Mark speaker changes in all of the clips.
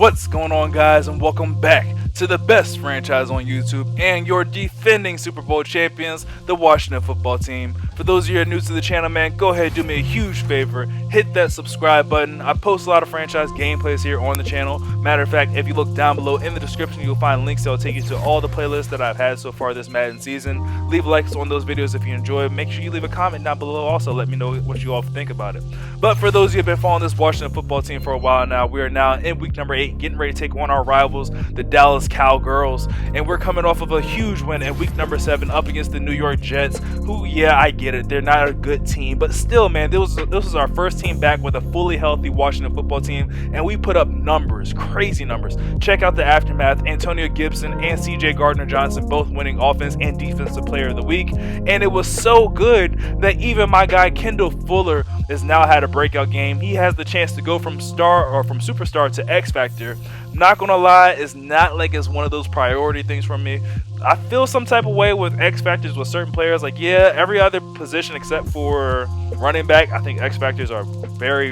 Speaker 1: What's going on, guys, and welcome back to the best franchise on YouTube and your defending Super Bowl champions, the Washington football team. For those of you who are new to the channel, man, go ahead and do me a huge favor. Hit that subscribe button. I post a lot of franchise gameplays here on the channel. Matter of fact, if you look down below in the description, you'll find links that will take you to all the playlists that I've had so far this Madden season. Leave likes on those videos if you enjoy. Make sure you leave a comment down below also. Let me know what you all think about it. But for those of you who have been following this Washington football team for a while now, we are now in week number 8, getting ready to take on our rivals, the Dallas Cowgirls. And we're coming off of a huge win in week number 7 up against the New York Jets, who, yeah, I get it, they're not a good team, but still, man, this was our first team back with a fully healthy Washington football team, and we put up numbers, crazy numbers. Check out the aftermath. Antonio Gibson and CJ Gardner-Johnson both winning offense and defensive player of the week, and it was so good that even my guy Kendall Fuller has now had a breakout game. He has the chance to go from star or from superstar to X Factor. Not gonna lie, it's not like it's one of those priority things for me. I feel some type of way with X Factors with certain players. Like, yeah, every other position except for running back, I think X Factors are very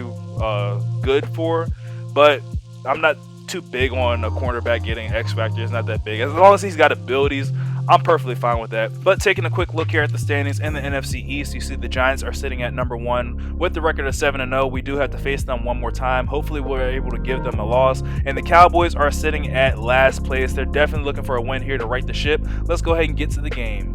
Speaker 1: good for. But I'm not too big on a cornerback getting X Factors. Not that big. As long as he's got abilities, I'm perfectly fine with that. But taking a quick look here at the standings in the NFC East, you see the Giants are sitting at number 1 with the record of 7-0. We do have to face them one more time. Hopefully we're able to give them a loss. And the Cowboys are sitting at last place. They're definitely looking for a win here to right the ship. Let's go ahead and get to the game.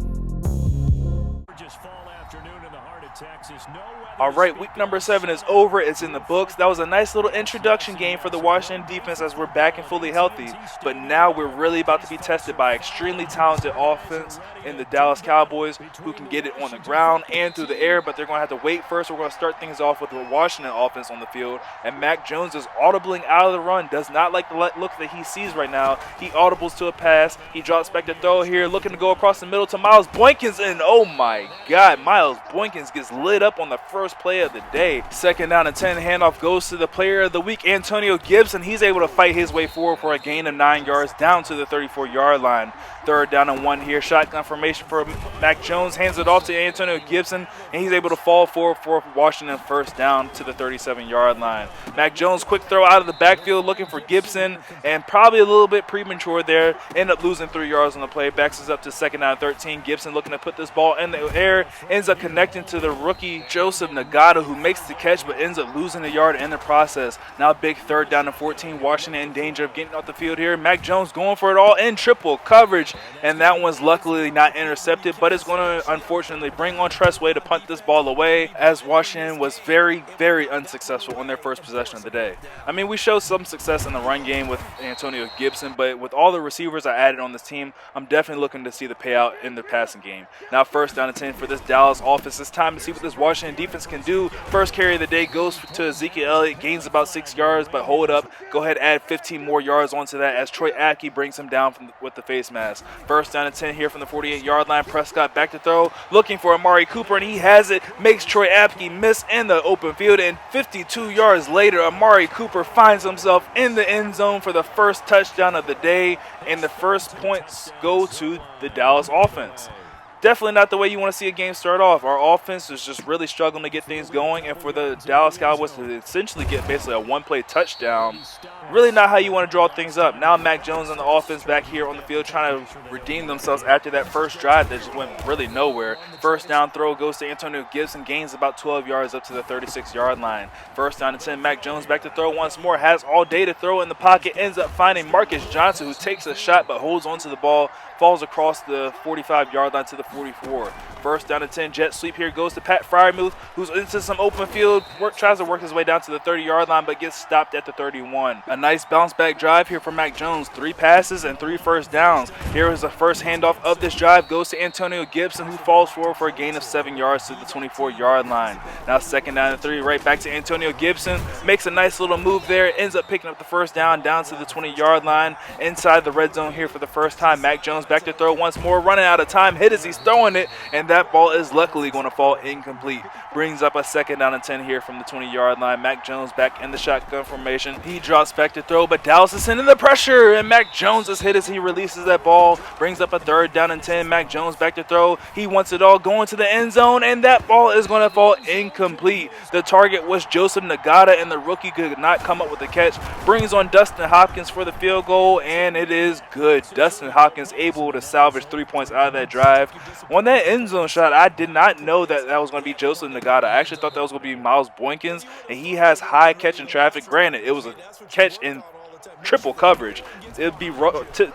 Speaker 1: Alright, week number 7 is over. It's in the books. That was a nice little introduction game for the Washington defense as we're back and fully healthy. But now we're really about to be tested by extremely talented offense in the Dallas Cowboys, who can get it on the ground and through the air, but they're going to have to wait first. We're going to start things off with the Washington offense on the field. And Mac Jones is audibling out of the run. Does not like the look that he sees right now. He audibles to a pass. He drops back to throw here, looking to go across the middle to Miles Boykins. And oh my God, Miles Boykins gets lit up on the first play of the day. 2nd down and 10, handoff goes to the player of the week, Antonio Gibson. He's able to fight his way forward for a gain of 9 yards down to the 34-yard line. 3rd down and 1 here. Shotgun formation for Mac Jones. Hands it off to Antonio Gibson, and he's able to fall forward for Washington 1st down to the 37-yard line. Mac Jones, quick throw out of the backfield looking for Gibson, and probably a little bit premature there. End up losing 3 yards on the play. Backs us up to 2nd down and 13. Gibson looking to put this ball in the air. Ends up connecting to the rookie Joseph Nagata, who makes the catch but ends up losing a yard in the process. Now big 3rd down and 14. Washington in danger of getting off the field here. Mac Jones going for it all in triple coverage, and that one's luckily not intercepted, but it's going to unfortunately bring on Tressway to punt this ball away, as Washington was very, very unsuccessful on their first possession of the day. I mean, we showed some success in the run game with Antonio Gibson, but with all the receivers I added on this team, I'm definitely looking to see the payout in the passing game. Now 1st down and 10 for this Dallas offense. It's time to see what this Washington defense can do. First carry of the day goes to Ezekiel Elliott, gains about 6 yards, but hold up, go ahead and add 15 more yards onto that as Troy Apke brings him down with the face mask. 1st down and 10 here from the 48-yard line. Prescott back to throw, looking for Amari Cooper, and he has it. Makes Troy Apke miss in the open field, and 52 yards later, Amari Cooper finds himself in the end zone for the first touchdown of the day, and the first points go to the Dallas offense. Definitely not the way you want to see a game start off. Our offense is just really struggling to get things going, and for the Dallas Cowboys to essentially get basically a one-play touchdown, really not how you want to draw things up. Now Mac Jones and the offense back here on the field trying to redeem themselves after that first drive that just went really nowhere. 1st down throw goes to Antonio Gibson, gains about 12 yards up to the 36-yard line. 1st down and 10, Mac Jones back to throw once more, has all day to throw in the pocket, ends up finding Marcus Johnson, who takes a shot but holds onto the ball, falls across the 45-yard line to the 44. 1st down and 10, jet sweep here goes to Pat Freiermuth, who's into some open field, tries to work his way down to the 30-yard line, but gets stopped at the 31. A nice bounce back drive here for Mac Jones. 3 passes and 3 first downs. Here is the first handoff of this drive, goes to Antonio Gibson, who falls forward for a gain of 7 yards to the 24-yard line. Now 2nd down and 3, right back to Antonio Gibson. Makes a nice little move there, ends up picking up the 1st down to the 20-yard line. Inside the red zone here for the first time. Mac Jones back to throw once more, running out of time. Hit as he's throwing it, and that ball is luckily going to fall incomplete. Brings up a 2nd down and 10 here from the 20-yard line. Mac Jones back in the shotgun formation. He drops back to throw, but Dallas is sending the pressure, and Mac Jones is hit as he releases that ball. Brings up a 3rd down and 10. Mac Jones back to throw. He wants it all going to the end zone, and that ball is going to fall incomplete. The target was Joseph Nagata, and the rookie could not come up with the catch. Brings on Dustin Hopkins for the field goal, and it is good. Dustin Hopkins able to salvage 3 points out of that drive. On that end zone shot, I did not know that was going to be Joseph Nagata. I actually thought that was going to be Miles Boykins, and he has high catching traffic. Granted, it was a catch in triple coverage. It would be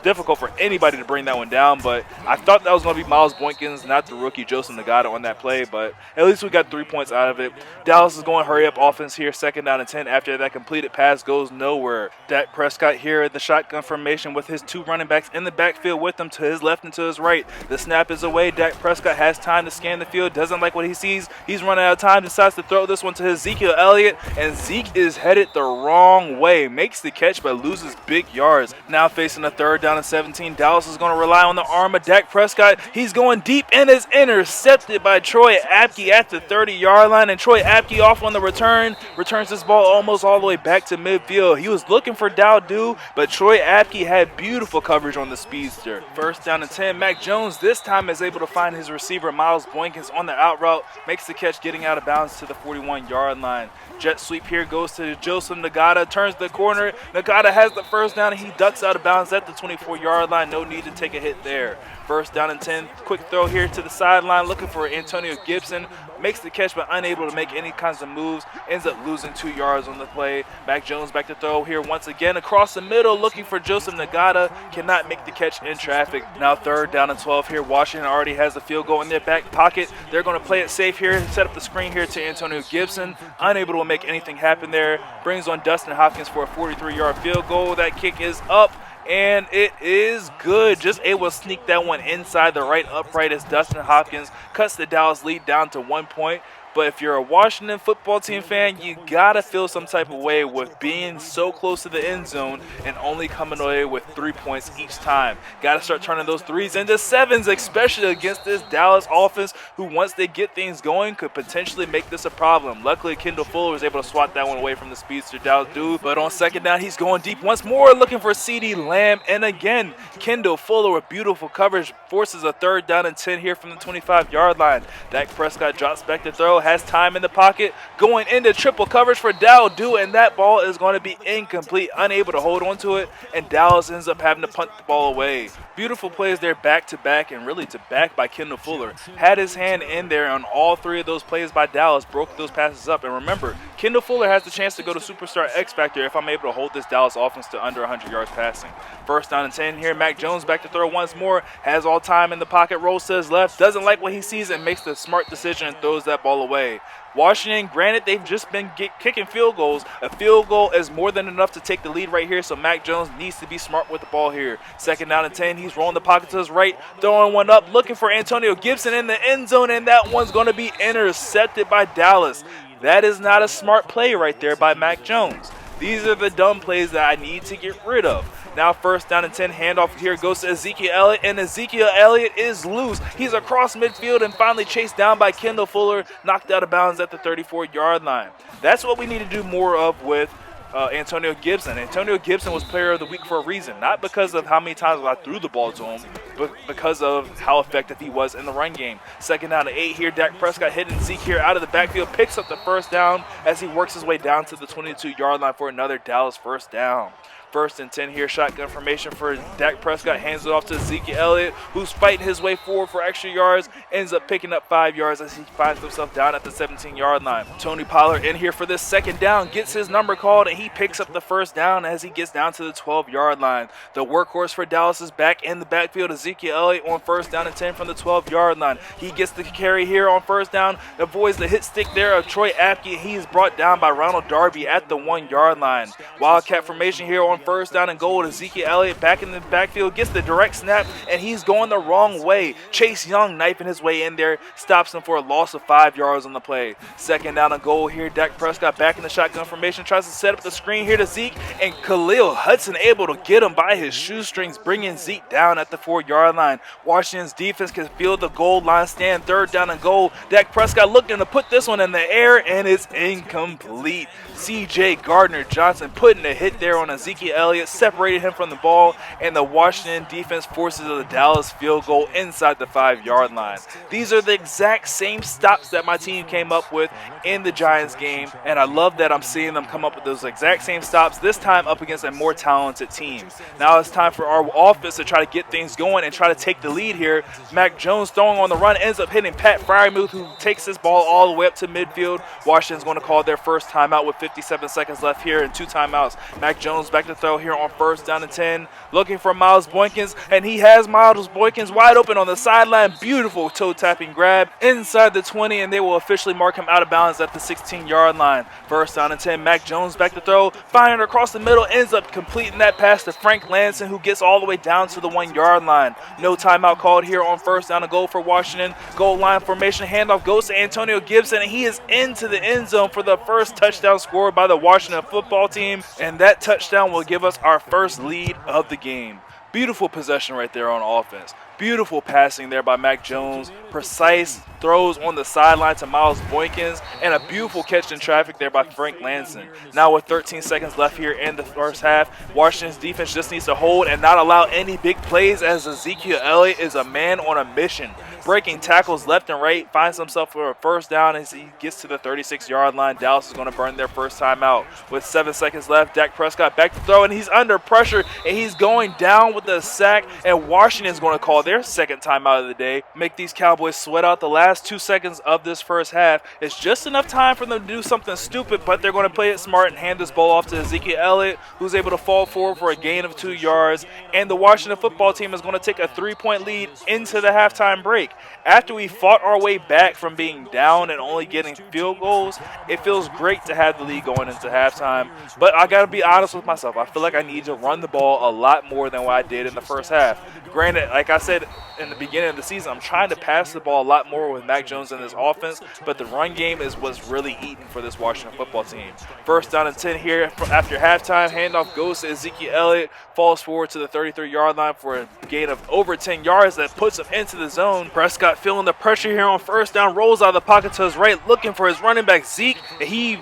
Speaker 1: difficult for anybody to bring that one down, but I thought that was going to be Miles Boykins, not the rookie Joseph Nagata on that play, but at least we got 3 points out of it. Dallas is going hurry up offense here, 2nd down and 10 after that completed pass goes nowhere. Dak Prescott here at the shotgun formation with his 2 running backs in the backfield with him to his left and to his right. The snap is away. Dak Prescott has time to scan the field, doesn't like what he sees. He's running out of time, decides to throw this one to Ezekiel Elliott, and Zeke is headed the wrong way. Makes the catch but loses big yards. Now facing a 3rd down and 17, Dallas is going to rely on the arm of Dak Prescott. He's going deep and is intercepted by Troy Apke at the 30-yard line, and Troy Apke off on the return, returns this ball almost all the way back to midfield. He was looking for Dowdue, but Troy Apke had beautiful coverage on the speedster. 1st down and 10, Mac Jones this time is able to find his receiver Miles Boykins on the out route, makes the catch getting out of bounds to the 41-yard line. Jet sweep here goes to Joseph Nagata, turns the corner. Nagata has the 1st down, and he ducks out of bounds at the 24-yard line. No need to take a hit there. 1st down and 10. Quick throw here to the sideline, looking for Antonio Gibson. Makes the catch, but unable to make any kinds of moves. Ends up losing 2 yards on the play. Mac Jones back to throw here once again across the middle, looking for Joseph Nagata. Cannot make the catch in traffic. Now 3rd down and 12 here. Washington already has the field goal in their back pocket. They're going to play it safe here, set up the screen here to Antonio Gibson. Unable to make anything happen there. Brings on Dustin Hopkins for a 43-yard field goal. That kick is up, and it is good. Just able to sneak that one inside the right upright as Dustin Hopkins cuts the Dallas lead down to 1 point. But if you're a Washington football team fan, you got to feel some type of way with being so close to the end zone and only coming away with 3 points each time. Got to start turning those 3s into 7s, especially against this Dallas offense who, once they get things going, could potentially make this a problem. Luckily, Kendall Fuller was able to swat that one away from the speedster Dowdue. But on 2nd down, he's going deep once more, looking for CeeDee Lamb. And again, Kendall Fuller with beautiful coverage forces a 3rd down and 10 here from the 25-yard line. Dak Prescott drops back to throw, has time in the pocket, going into triple coverage for Dowdue, and that ball is going to be incomplete, unable to hold on to it, and Dallas ends up having to punt the ball away. Beautiful plays there back to back, and really to back by Kendall Fuller. Had his hand in there on all 3 of those plays by Dallas, broke those passes up. And remember, Kendall Fuller has the chance to go to Superstar X Factor if I'm able to hold this Dallas offense to under 100 yards passing. 1st down and 10 here. Mac Jones back to throw once more, has all time in the pocket, rolls to his left, doesn't like what he sees, and makes the smart decision and throws that ball away. Washington, granted, they've just been kicking field goals. A field goal is more than enough to take the lead right here, so Mac Jones needs to be smart with the ball here. 2nd down and 10, he's rolling the pocket to his right, throwing one up, looking for Antonio Gibson in the end zone, and that one's going to be intercepted by Dallas. That is not a smart play right there by Mac Jones. These are the dumb plays that I need to get rid of. Now 1st down and 10, handoff here goes to Ezekiel Elliott, and Ezekiel Elliott is loose. He's across midfield and finally chased down by Kendall Fuller, knocked out of bounds at the 34-yard line. That's what we need to do more of with Antonio Gibson. Antonio Gibson was player of the week for a reason, not because of how many times I threw the ball to him, but because of how effective he was in the run game. 2nd down and 8 here. Dak Prescott hitting Zeke here out of the backfield, picks up the 1st down as he works his way down to the 22-yard line for another Dallas 1st down. 1st and 10 here, shotgun formation for Dak Prescott, hands it off to Ezekiel Elliott, who's fighting his way forward for extra yards, ends up picking up 5 yards as he finds himself down at the 17-yard line. Tony Pollard in here for this 2nd down, gets his number called, and he picks up the 1st down as he gets down to the 12-yard line. The workhorse for Dallas is back in the backfield. Ezekiel Elliott on 1st down and 10 from the 12-yard line. He gets the carry here on 1st down, avoids the hit stick there of Troy Apke. He is brought down by Ronald Darby at the 1-yard line. Wildcat formation here on on first down and goal. Ezekiel Elliott back in the backfield, gets the direct snap, and he's going the wrong way. Chase Young knifing his way in there, stops him for a loss of 5 yards on the play. Second down and goal here. Dak Prescott back in the shotgun formation, tries to set up the screen here to Zeke, and Khalil Hudson able to get him by his shoestrings, bringing Zeke down at the 4-yard line. Washington's defense can feel the goal line stand. Third down and goal. Dak Prescott looking to put this one in the air, and it's incomplete. C.J. Gardner-Johnson putting a hit there on Ezekiel Elliott, separated him from the ball, and the Washington defense forces the Dallas field goal inside the 5-yard line. These are the exact same stops that my team came up with in the Giants game, and I love that I'm seeing them come up with those exact same stops, this time up against a more talented team. Now it's time for our offense to try to get things going and try to take the lead here. Mac Jones throwing on the run, ends up hitting Pat Freiermuth, who takes this ball all the way up to midfield. Washington's going to call their first timeout with 57 seconds left here and 2 timeouts. Mac Jones back to throw here on first down and 10, looking for Miles Boykins, and he has Miles Boykins wide open on the sideline. Beautiful toe-tapping grab inside the 20, and they will officially mark him out of bounds at the 16-yard line. First down and 10, Mac Jones back to throw, firing across the middle, ends up completing that pass to Frank Lanson, who gets all the way down to the 1-yard line. No timeout called here on first down and goal for Washington. Goal line formation, handoff goes to Antonio Gibson, and he is into the end zone for the first touchdown scored by the Washington football team, and that touchdown will give us our first lead of the game. Beautiful possession right there on offense. Beautiful passing there by Mac Jones. Precise throws on the sideline to Miles Boykins, and a beautiful catch in traffic there by Frank Lanson. Now with 13 seconds left here in the first half, Washington's defense just needs to hold and not allow any big plays, as Ezekiel Elliott is a man on a mission. Breaking tackles left and right, finds himself for a first down as he gets to the 36-yard line. Dallas is going to burn their first timeout. With 7 seconds left, Dak Prescott back to throw, and he's under pressure, and he's going down with a sack, and Washington's going to call their second timeout of the day. Make these Cowboys sweat out the last 2 seconds of this first half. It's just enough time for them to do something stupid, but they're going to play it smart and hand this ball off to Ezekiel Elliott, who's able to fall forward for a gain of 2 yards, and the Washington football team is going to take a 3-point lead into the halftime break. After we fought our way back from being down and only getting field goals, it feels great to have the lead going into halftime. But I got to be honest with myself. I feel like I need to run the ball a lot more than what I did in the first half. Granted, like I said in the beginning of the season, I'm trying to pass the ball a lot more with Mac Jones in this offense, but the run game is what's really eating for this Washington football team. First down and 10 here after halftime. Handoff goes to Ezekiel Elliott, falls forward to the 33-yard line for a gain of over 10 yards that puts him into the zone. Prescott feeling the pressure here on first down, rolls out of the pocket to his right, looking for his running back Zeke. He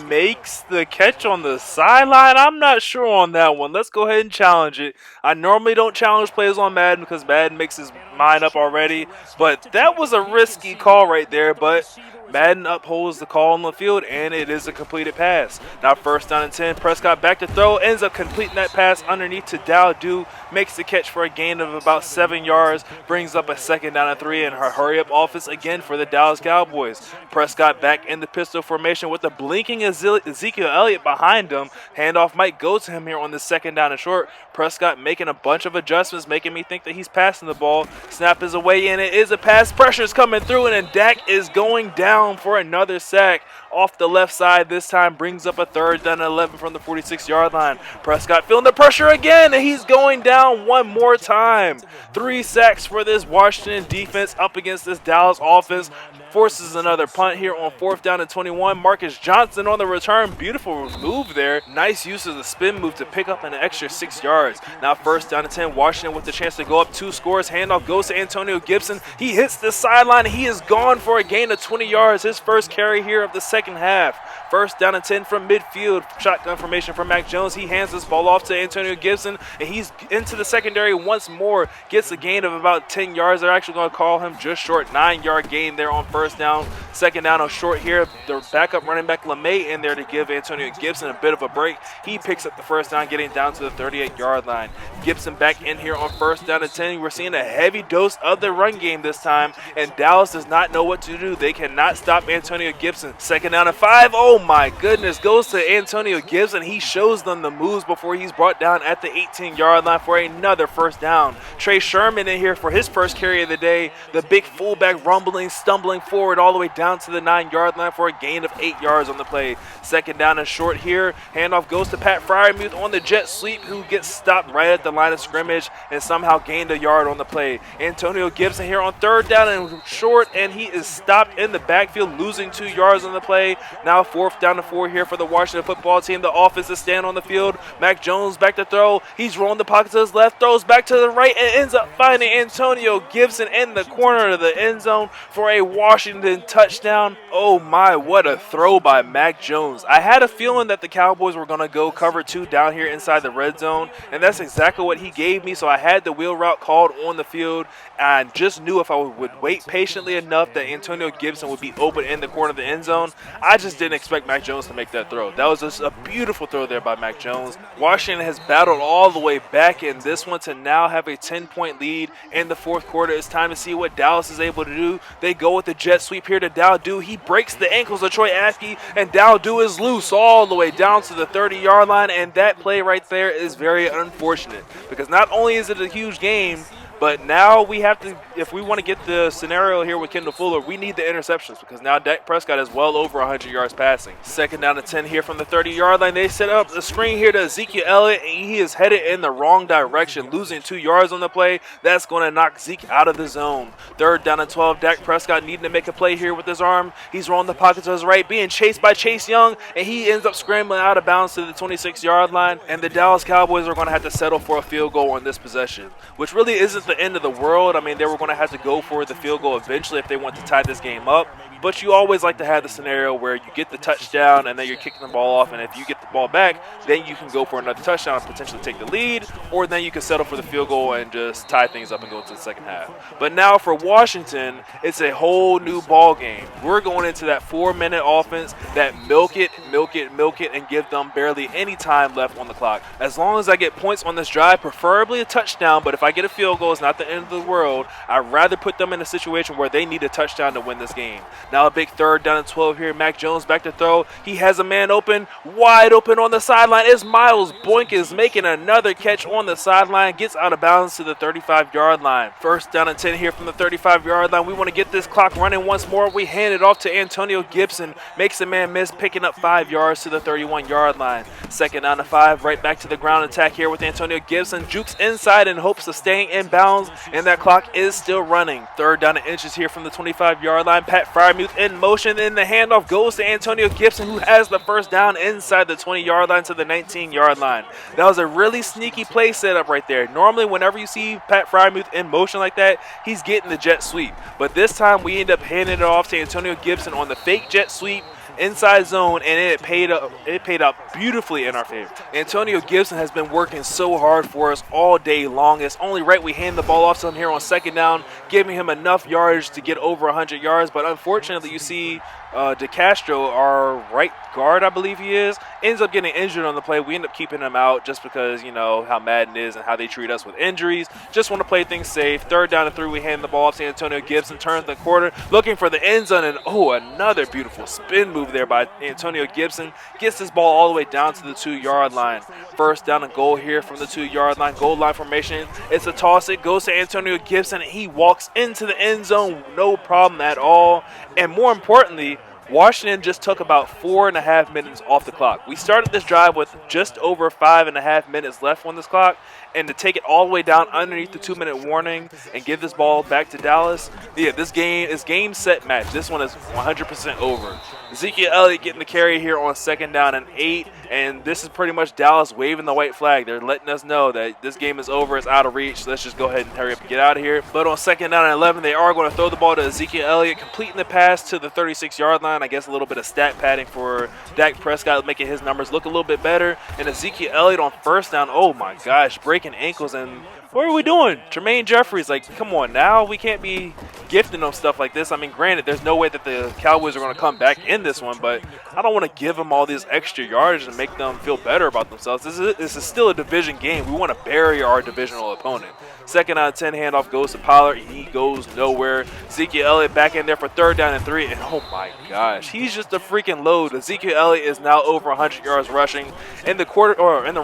Speaker 1: makes the catch on the sideline. I'm not sure on that one. Let's go ahead and challenge it. I normally don't challenge plays on Madden because Madden makes his mind up already, but that was a risky call right there, but Madden upholds the call on the field, and it is a completed pass. Now first down and 10, Prescott back to throw, ends up completing that pass underneath to Dowdue, makes the catch for a gain of about 7 yards, brings up a second down and 3, and her hurry-up offense again for the Dallas Cowboys. Prescott back in the pistol formation with a blinking Ezekiel Elliott behind him. Handoff might go to him here on the second down and short. Prescott making a bunch of adjustments, making me think that he's passing the ball. Snap is away, and it is a pass. Pressure's coming through, and then Dak is going down for another sack off the left side. This time brings up a third down and 11 from the 46-yard line. Prescott feeling the pressure again, and he's going down one more time. 3 sacks for this Washington defense up against this Dallas offense. Forces another punt here on fourth down and 21. Marcus Johnson on the return. Beautiful move there. Nice use of the spin move to pick up an extra 6 yards. Now first down and 10. Washington with the chance to go up 2 scores. Handoff goes to Antonio Gibson. He hits the sideline. He is gone for a gain of 20 yards. His first carry here of the second half. First down and 10 from midfield. Shotgun formation from Mac Jones. He hands this ball off to Antonio Gibson, and he's into the secondary once more. Gets a gain of about 10 yards. They're actually going to call him just short. 9-yard gain there on first down. Second down on short here. The backup running back LeMay in there to give Antonio Gibson a bit of a break. He picks up the first down, getting down to the 38-yard line. Gibson back in here on first down and 10. We're seeing a heavy dose of the run game this time, and Dallas does not know what to do. They cannot stop Antonio Gibson. Second down and 5. Oh my goodness. Goes to Antonio Gibson. He shows them the moves before he's brought down at the 18-yard line for another first down. Trey Sherman in here for his first carry of the day. The big fullback rumbling, stumbling forward all the way down to the 9-yard line for a gain of 8 yards on the play. Second down and short here. Handoff goes to Pat Freiermuth on the jet sweep, who gets stopped right at the line of scrimmage and somehow gained a yard on the play. Antonio Gibson here on third down and short, and he is stopped in the backfield, losing 2 yards on the play. Now fourth down and 4 here for the Washington football team. The offense is stand on the field. Mac Jones back to throw. He's rolling the pocket to his left, throws back to the right, and ends up finding Antonio Gibson in the corner of the end zone for a Washington touchdown. Oh my, what a throw by Mac Jones. I had a feeling that the Cowboys were going to go cover 2 down here inside the red zone, and that's exactly what he gave me. So I had the wheel route called on the field, and just knew if I would wait patiently enough that Antonio Gibson would be open in the corner of the end zone. I just didn't expect Mac Jones to make that throw. That was just a beautiful throw there by Mac Jones. Washington has battled all the way back in this one to now have a 10-point lead in the fourth quarter. It's time to see what Dallas is able to do. They go with the jet sweep here to Dowdue. He breaks the ankles of Troy Apke, and Dowdue is loose all the way down to the 30-yard line, and that play right there is very unfortunate because not only is it a huge game, but now we have to, if we want to get the scenario here with Kendall Fuller, we need the interceptions because now Dak Prescott is well over 100 yards passing. Second down and 10 here from the 30-yard line. They set up the screen here to Ezekiel Elliott, and he is headed in the wrong direction, losing 2 yards on the play. That's going to knock Zeke out of the zone. Third down and 12. Dak Prescott needing to make a play here with his arm. He's rolling the pocket to his right, being chased by Chase Young, and he ends up scrambling out of bounds to the 26-yard line. And the Dallas Cowboys are going to have to settle for a field goal on this possession, which really isn't the end of the world. I mean, they were going to have to go for the field goal eventually if they want to tie this game up. But you always like to have the scenario where you get the touchdown and then you're kicking the ball off, and if you get the ball back, then you can go for another touchdown and potentially take the lead, or then you can settle for the field goal and just tie things up and go into the second half. But now for Washington, it's a whole new ball game. We're going into that 4-minute offense that milk it, and give them barely any time left on the clock. As long as I get points on this drive, preferably a touchdown, but if I get a field goal, it's not the end of the world. I'd rather put them in a situation where they need a touchdown to win this game. Now a big third down and 12 here. Mac Jones back to throw. He has a man open, wide open on the sideline. It's Miles Boykins making another catch on the sideline. Gets out of bounds to the 35-yard line. First down and 10 here from the 35-yard line. We want to get this clock running once more. We hand it off to Antonio Gibson. Makes a man miss, picking up 5 yards to the 31-yard line. Second down and 5. Right back to the ground attack here with Antonio Gibson. Jukes inside in hopes of staying in bounds, and that clock is still running. Third down and inches here from the 25-yard line. Pat Freiermuth in motion, and the handoff goes to Antonio Gibson, who has the first down inside the 20-yard line to the 19-yard line. That was a really sneaky play setup right there. Normally, whenever you see Pat Freiermuth in motion like that, he's getting the jet sweep. But this time, we end up handing it off to Antonio Gibson on the fake jet sweep inside zone, and it paid out beautifully in our favor. Antonio Gibson has been working so hard for us all day long. It's only right we hand the ball off to him here on second down, giving him enough yardage to get over 100 yards. But unfortunately, you see DeCastro, our right guard, I believe he is, ends up getting injured on the play. We end up keeping him out just because, you know, how Madden is and how they treat us with injuries. Just want to play things safe. Third down and 3, we hand the ball off to Antonio Gibson, turns the corner, looking for the end zone, and another beautiful spin move there by Antonio Gibson. Gets this ball all the way down to the 2-yard line. First down and goal here from the 2-yard line. Goal line formation. It's a toss. It goes to Antonio Gibson, and he walks into the end zone, no problem at all. And more importantly, Washington just took about 4.5 minutes off the clock. We started this drive with just over 5.5 minutes left on this clock, and to take it all the way down underneath the 2-minute warning and give this ball back to Dallas, this game is game, set, match. This one is 100% over. Ezekiel Elliott getting the carry here on second down and 8, and this is pretty much Dallas waving the white flag. They're letting us know that this game is over, it's out of reach. Let's just go ahead and hurry up and get out of here. But on second down and 11, they are going to throw the ball to Ezekiel Elliott, completing the pass to the 36-yard line. I guess a little bit of stat padding for Dak Prescott, making his numbers look a little bit better. And Ezekiel Elliott on first down, oh my gosh, breaking ankles. And what are we doing? Jermaine Jeffries, like, come on now. We can't be gifting them stuff like this. I mean, granted, there's no way that the Cowboys are going to come back in this one, but I don't want to give them all these extra yardage and make them feel better about themselves. This is still a division game. We want to bury our divisional opponent. Second out of 10, handoff goes to Pollard. He goes nowhere. Ezekiel Elliott back in there for third down and 3, and oh my gosh, he's just a freaking load. Ezekiel Elliott is now over 100 yards rushing. In the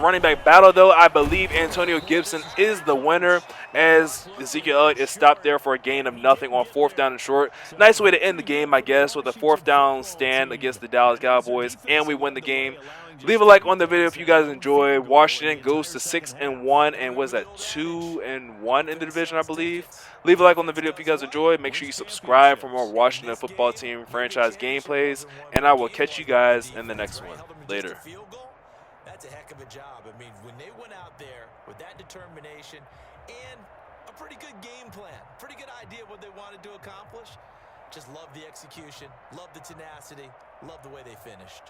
Speaker 1: running back battle, though, I believe Antonio Gibson is the winner as Ezekiel Elliott is stopped there for a gain of nothing on 4th down and short. Nice way to end the game, I guess, with a 4th down stand against the Dallas Cowboys, and we win the game. Leave a like on the video if you guys enjoy. Washington goes to 6-1 and was that 2-1 in the division, I believe. Leave a like on the video if you guys enjoy. Make sure you subscribe for more Washington football team franchise gameplays, and I will catch you guys in the next one. Later.
Speaker 2: That's a heck of a job. I mean, when they went out there with that determination and a pretty good game plan, pretty good idea what they wanted to accomplish, just love the execution, love the tenacity, love the way they finished.